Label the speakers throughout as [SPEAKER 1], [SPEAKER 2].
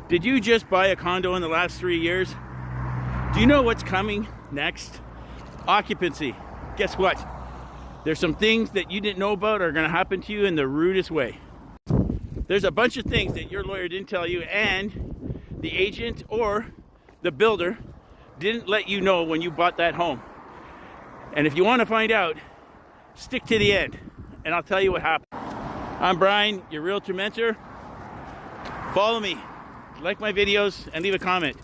[SPEAKER 1] Did you just buy a condo in the last 3 years? Do you know what's coming next? Occupancy. Guess what? There's some things that you didn't know about are going to happen to you in the rudest way. There's a bunch of things that your lawyer didn't tell you, and the agent or the builder didn't let you know when you bought that home. And if you want to find out, stick to the end, and I'll tell you what happened. I'm Brian, your realtor mentor. Follow me, like my videos, and leave a comment.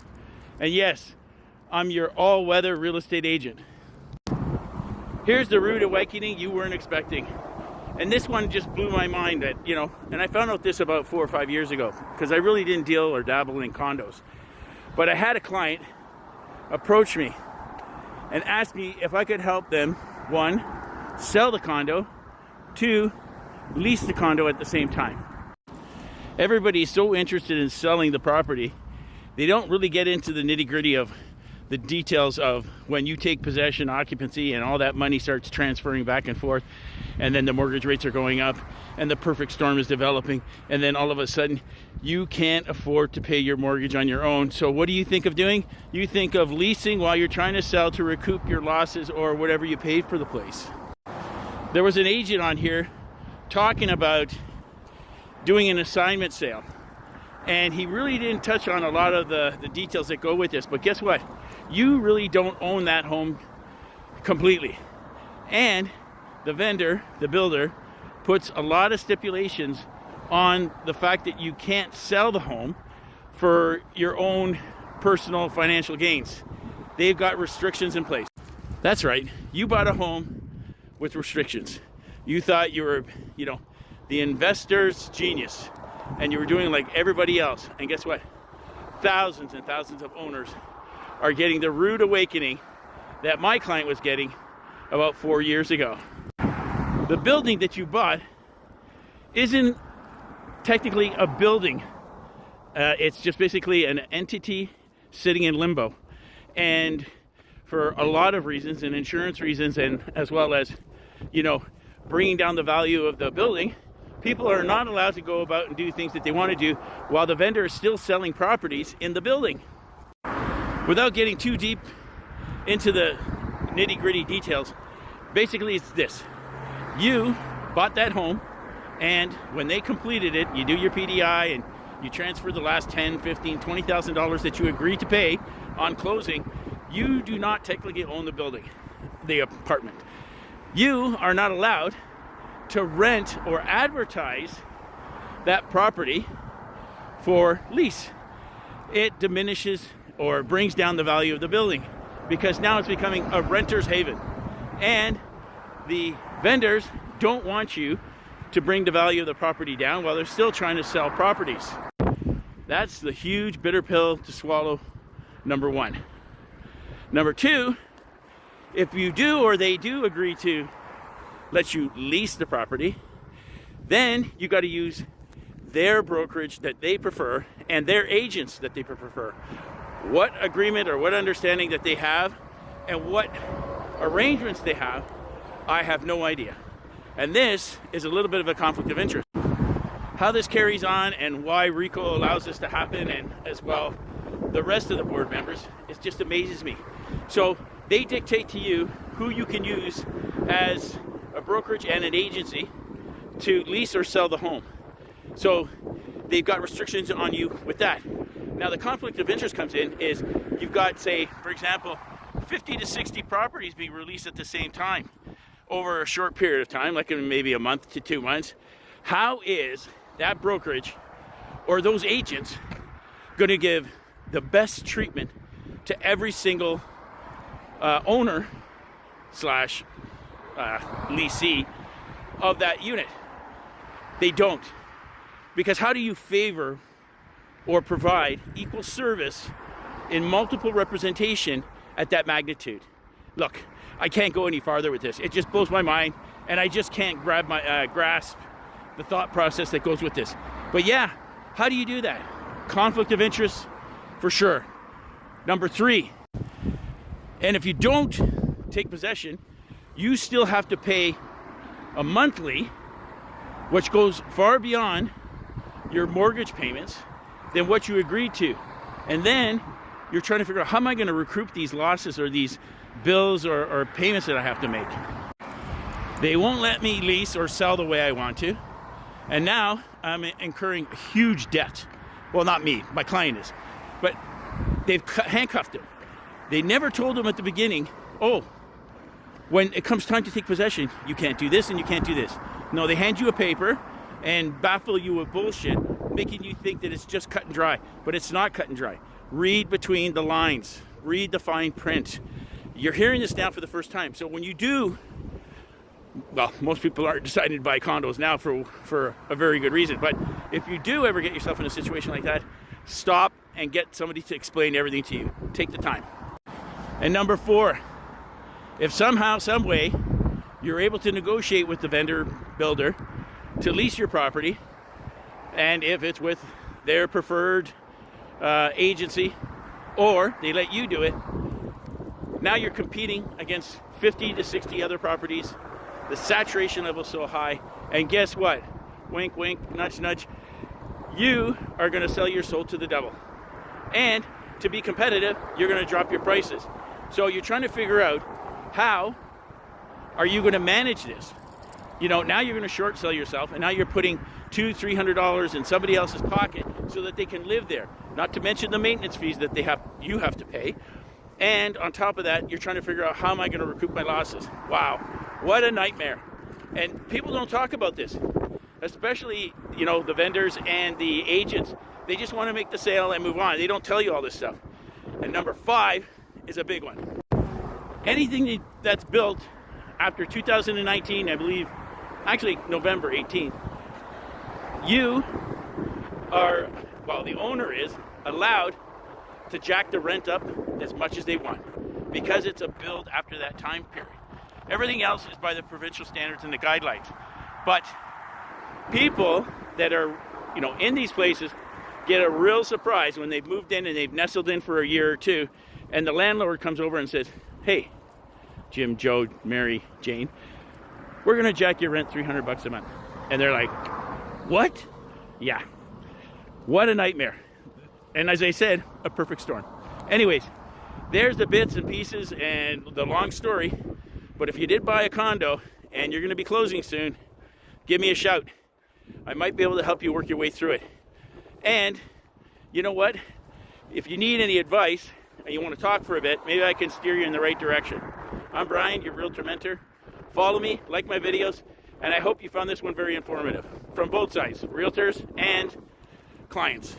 [SPEAKER 1] And yes, I'm your all-weather real estate agent. Here's the rude awakening you weren't expecting. And this one just blew my mind that, and I found out this about 4 or 5 years ago, because I really didn't deal or dabble in condos. But I had a client approach me and ask me if I could help them, 1, sell the condo, 2, lease the condo at the same time. Everybody's so interested in selling the property, they don't really get into the nitty-gritty of the details of when you take possession, occupancy, and all that money starts transferring back and forth, and then the mortgage rates are going up, and the perfect storm is developing, and then all of a sudden you can't afford to pay your mortgage on your own. So what do you think of doing? You think of leasing while you're trying to sell to recoup your losses or whatever you paid for the place. There was an agent on here talking about doing an assignment sale, and he really didn't touch on a lot of the details that go with this. But guess what? You really don't own that home completely. And the vendor, the builder, puts a lot of stipulations on the fact that you can't sell the home for your own personal financial gains. They've got restrictions in place. That's right. You bought a home with restrictions. You thought you were, the investor's genius, and you were doing like everybody else. And guess what? Thousands and thousands of owners are getting the rude awakening that my client was getting about 4 years ago. The building that you bought isn't technically a building. It's just basically an entity sitting in limbo. And for a lot of reasons, and insurance reasons, and as well as, bringing down the value of the building, people are not allowed to go about and do things that they want to do while the vendor is still selling properties in the building. Without getting too deep into the nitty-gritty details, basically it's this. You bought that home, and when they completed it, you do your PDI and you transfer the last $10,000, $15,000, $20,000 that you agreed to pay on closing. You do not technically own the building, the apartment. You are not allowed to rent or advertise that property for lease. It diminishes or brings down the value of the building, because now it's becoming a renter's haven, and the vendors don't want you to bring the value of the property down while they're still trying to sell properties. That's the huge bitter pill to swallow, number 1. Number 2, if you do or they do agree to let you lease the property, then you got to use their brokerage that they prefer and their agents that they prefer. What agreement or what understanding that they have and what arrangements they have, I have no idea. And this is a little bit of a conflict of interest. How this carries on and why RICO allows this to happen, and as well the rest of the board members, it just amazes me. So they dictate to you who you can use as a brokerage and an agency to lease or sell the home. So they've got restrictions on you with that. Now the conflict of interest comes in is you've got, say, for example, 50 to 60 properties being released at the same time over a short period of time, like in maybe a month to 2 months. How is that brokerage or those agents going to give the best treatment to every single owner slash leasee of that unit? They don't. Because how do you favor or provide equal service in multiple representation at that magnitude? Look, I can't go any farther with this. It just blows my mind, and I just can't grasp the thought process that goes with this. But yeah, how do you do that? Conflict of interest, for sure. Number 3, and if you don't take possession, you still have to pay a monthly, which goes far beyond your mortgage payments, than what you agreed to. And then you're trying to figure out, how am I going to recoup these losses or these bills or payments that I have to make? They won't let me lease or sell the way I want to. And now I'm incurring huge debt. Well, not me, my client is. But they've handcuffed him. They never told him at the beginning, oh, when it comes time to take possession, you can't do this and you can't do this. No, they hand you a paper and baffle you with bullshit, making you think that it's just cut and dry. But it's not cut and dry. Read between the lines. Read the fine print. You're hearing this now for the first time. So when you do, well, most people aren't deciding to buy condos now for a very good reason. But if you do ever get yourself in a situation like that, stop and get somebody to explain everything to you. Take the time. And number 4, if somehow, some way, you're able to negotiate with the vendor builder to lease your property, and if it's with their preferred agency, or they let you do it, now you're competing against 50 to 60 other properties. The saturation level is so high, and guess what? Wink, wink, nudge, nudge. You are going to sell your soul to the devil. And to be competitive, you're going to drop your prices. So you're trying to figure out, how are you going to manage this? You know, now you're going to short sell yourself, and now you're putting $200-300 in somebody else's pocket so that they can live there. Not to mention the maintenance fees that you have to pay. And on top of that, you're trying to figure out, how am I going to recoup my losses? Wow, what a nightmare. And people don't talk about this, especially, you know, the vendors and the agents. They just want to make the sale and move on. They don't tell you all this stuff. And number 5 is a big one. Anything that's built after 2019, I believe, actually November 18th, you are, well, the owner is allowed to jack the rent up as much as they want, because it's a build after that time period. Everything else is by the provincial standards and the guidelines. But people that are, you know, in these places get a real surprise when they've moved in and they've nestled in for a year or two, and the landlord comes over and says, hey, Jim, Joe, Mary, Jane, we're going to jack your rent $300 a month. And they're like, what? Yeah. What a nightmare. And as I said, a perfect storm. Anyways, there's the bits and pieces and the long story. But if you did buy a condo and you're going to be closing soon, give me a shout. I might be able to help you work your way through it. And you know what? If you need any advice and you want to talk for a bit, maybe I can steer you in the right direction. I'm Brian, your Realtor Mentor. Follow me, like my videos, and I hope you found this one very informative from both sides, realtors and clients.